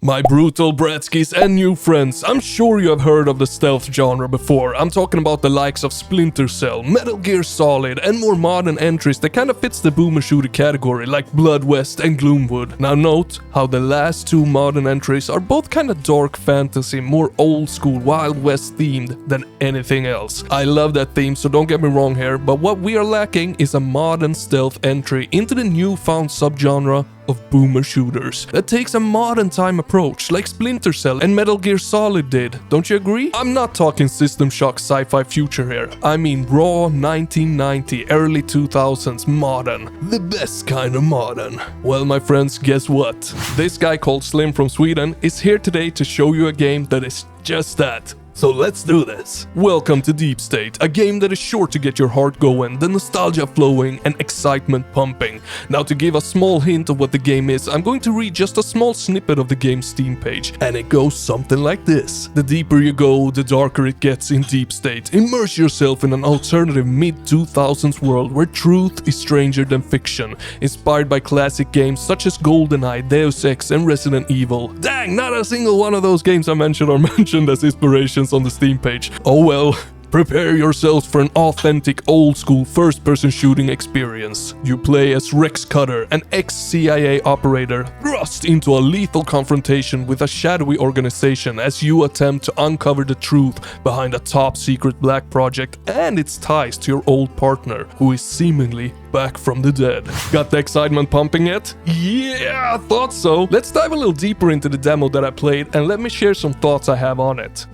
My brutal bratskis and new friends, I'm sure you have heard of the stealth genre before. I'm talking about the likes of Splinter Cell, Metal Gear Solid, and more modern entries that kind of fits the boomer shooter category like Blood West and Gloomwood. Now note how the last two modern entries are both kind of dark fantasy, more old school Wild West themed than anything else. I love that theme, so don't get me wrong here, but what we are lacking is a modern stealth entry into the newfound subgenre of boomer shooters that takes a modern time approach like Splinter Cell and Metal Gear Solid did. Don't you agree? I'm not talking System Shock sci-fi future here. I mean raw 1990, early 2000s modern. The best kind of modern. Well, my friends, guess what? This guy called Slim from Sweden is here today to show you a game that is just that. So let's do this. Welcome to Deep State, a game that is sure to get your heart going, the nostalgia flowing and excitement pumping. Now to give a small hint of what the game is, I'm going to read just a small snippet of the game's Steam page, and it goes something like this. The deeper you go, the darker it gets in Deep State. Immerse yourself in an alternative mid-2000s world where truth is stranger than fiction, inspired by classic games such as Goldeneye, Deus Ex and Resident Evil. Dang, not a single one of those games I mentioned are mentioned as inspirations on the Steam page. Oh well. Prepare yourselves for an authentic old-school first-person shooting experience. You play as Rex Cutter, an ex-CIA operator, thrust into a lethal confrontation with a shadowy organization as you attempt to uncover the truth behind a top-secret black project and its ties to your old partner, who is seemingly back from the dead. Got the excitement pumping yet? Yeah, I thought so. Let's dive a little deeper into the demo that I played and let me share some thoughts I have on it.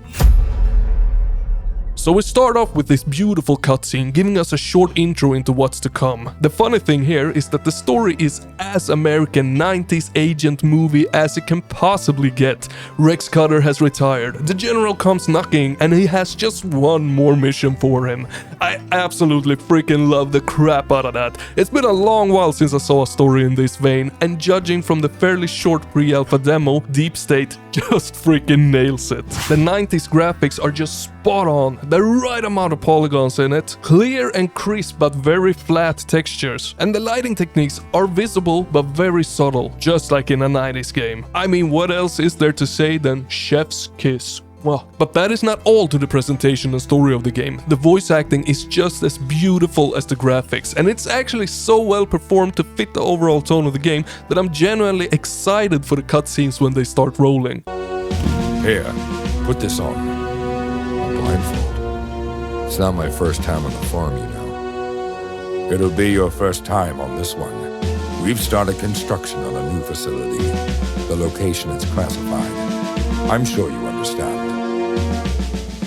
So we start off with this beautiful cutscene giving us a short intro into what's to come. The funny thing here is that the story is as American 90s agent movie as it can possibly get. Rex Cutter has retired, the general comes knocking and he has just one more mission for him. I absolutely freaking love the crap out of that. It's been a long while since I saw a story in this vein, and judging from the fairly short pre-alpha demo, Deep State just freaking nails it. The 90s graphics are just spot on. The right amount of polygons in it, clear and crisp but very flat textures, and the lighting techniques are visible but very subtle, just like in a 90s game. I mean, what else is there to say than chef's kiss? Well, but that is not all to the presentation and story of the game. The voice acting is just as beautiful as the graphics, and it's actually so well performed to fit the overall tone of the game that I'm genuinely excited for the cutscenes when they start rolling. Here, put this on. I'm blindfold. It's not my first time on the farm, you know. It'll be your first time on this one. We've started construction on a new facility. The location is classified. I'm sure you understand.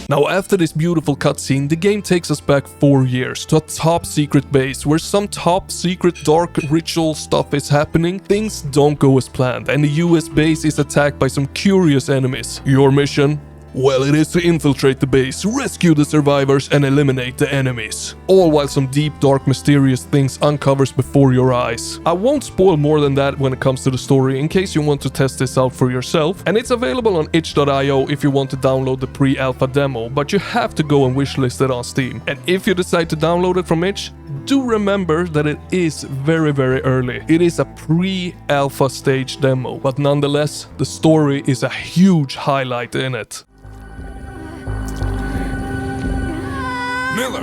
Now after this beautiful cutscene, the game takes us back 4 years to a top secret base where some top secret dark ritual stuff is happening. Things don't go as planned and the US base is attacked by some curious enemies. Your mission? Well, it is to infiltrate the base, rescue the survivors and eliminate the enemies. All while some deep, dark, mysterious things uncovers before your eyes. I won't spoil more than that when it comes to the story in case you want to test this out for yourself, and it's available on itch.io if you want to download the pre-alpha demo, but you have to go and wishlist it on Steam. And if you decide to download it from itch, do remember that it is very, very early. It is a pre-alpha stage demo, but nonetheless, the story is a huge highlight in it. Miller!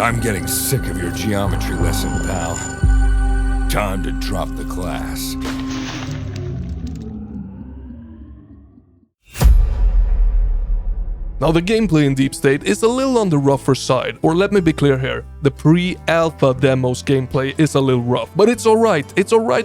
I'm getting sick of your geometry lesson, pal. Time to drop the class. Now the gameplay in Deep State is a little on the rougher side, or let me be clear here, the pre-alpha demo's gameplay is a little rough, but it's alright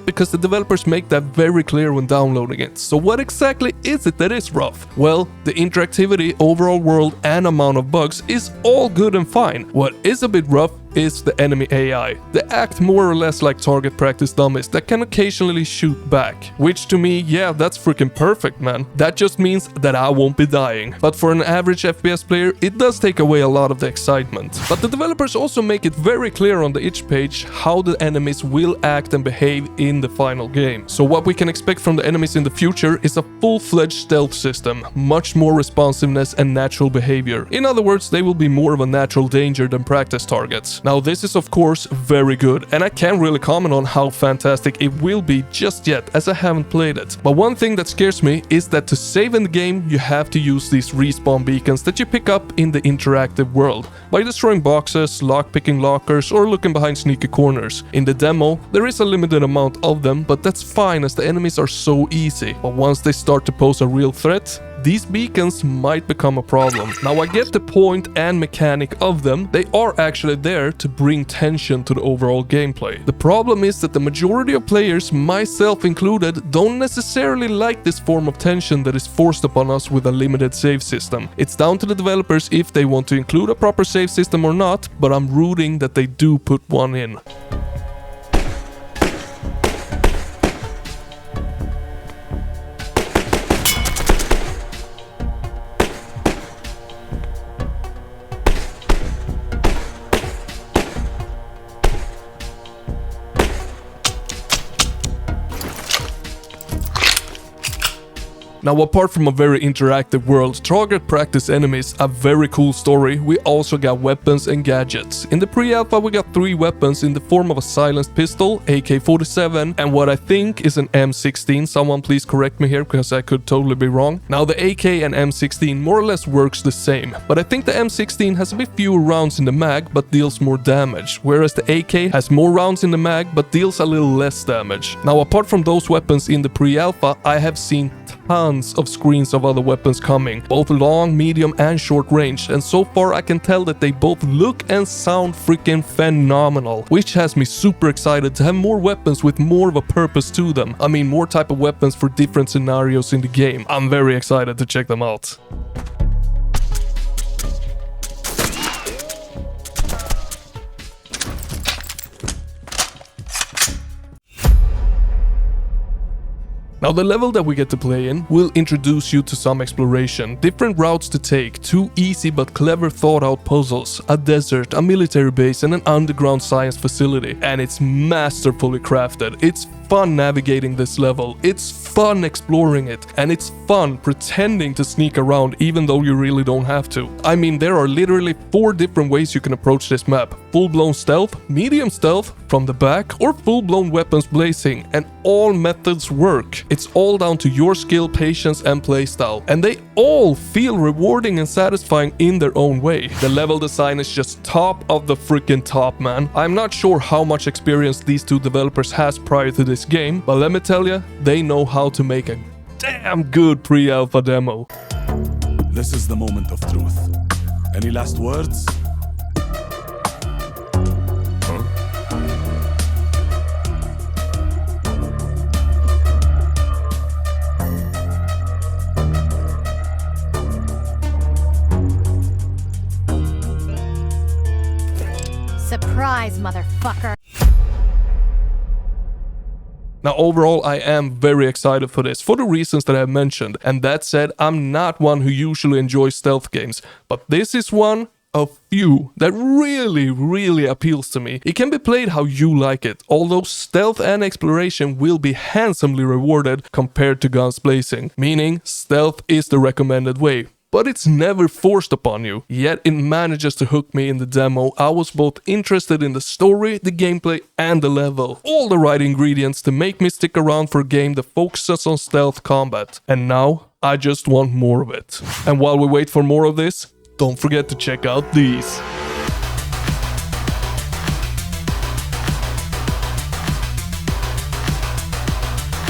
because the developers make that very clear when downloading it. So what exactly is it that is rough? Well, the interactivity, overall world and amount of bugs is all good and fine. What is a bit rough is the enemy AI. They act more or less like target practice dummies that can occasionally shoot back. Which to me, yeah, that's freaking perfect, man. That just means that I won't be dying. But for an average FPS player, it does take away a lot of the excitement. But the developers also make it very clear on the itch page how the enemies will act and behave in the final game. So what we can expect from the enemies in the future is a full-fledged stealth system, much more responsiveness and natural behavior. In other words, they will be more of a natural danger than practice targets. Now this is of course very good, and I can't really comment on how fantastic it will be just yet as I haven't played it. But one thing that scares me is that to save in the game you have to use these respawn beacons that you pick up in the interactive world by destroying boxes, lockpicking lockers, or looking behind sneaky corners. In the demo there is a limited amount of them, but that's fine as the enemies are so easy. But once they start to pose a real threat, these beacons might become a problem. Now I get the point and mechanic of them. They are actually there to bring tension to the overall gameplay. The problem is that the majority of players, myself included, don't necessarily like this form of tension that is forced upon us with a limited save system. It's down to the developers if they want to include a proper save system or not, but I'm rooting that they do put one in. Now apart from a very interactive world, target practice enemies, a very cool story, we also got weapons and gadgets. In the pre-alpha we got 3 weapons in the form of a silenced pistol, AK-47, and what I think is an M16. Someone please correct me here because I could totally be wrong. Now the AK and M16 more or less works the same, but I think the M16 has a bit fewer rounds in the mag but deals more damage, whereas the AK has more rounds in the mag but deals a little less damage. Now apart from those weapons in the pre-alpha, I have seen tons of screens of other weapons coming, both long, medium and short range, and so far I can tell that they both look and sound freaking phenomenal, which has me super excited to have more weapons with more of a purpose to them. I mean more type of weapons for different scenarios in the game. I'm very excited to check them out. Now the level that we get to play in will introduce you to some exploration, different routes to take, 2 easy but clever thought out puzzles, a desert, a military base and an underground science facility, and it's masterfully crafted. It's fun navigating this level, it's fun exploring it, and it's fun pretending to sneak around even though you really don't have to. I mean, there are literally 4 different ways you can approach this map: full-blown stealth, medium stealth, from the back, or full-blown weapons blazing, and all methods work. It's all down to your skill, patience and playstyle, and they all feel rewarding and satisfying in their own way. The level design is just top of the freaking top, man. I'm not sure how much experience these 2 developers has prior to this game, but let me tell you, they know how to make a damn good pre-alpha demo. This is the moment of truth. Any last words? Surprise, motherfucker. Now overall I am very excited for this, for the reasons that I have mentioned, and that said, I'm not one who usually enjoys stealth games, but this is one of few that really appeals to me. It can be played how you like it, although stealth and exploration will be handsomely rewarded compared to guns blazing, meaning stealth is the recommended way. But it's never forced upon you, yet it manages to hook me in the demo. I was both interested in the story, the gameplay and the level. All the right ingredients to make me stick around for a game that focuses on stealth combat. And now, I just want more of it. And while we wait for more of this, don't forget to check out these.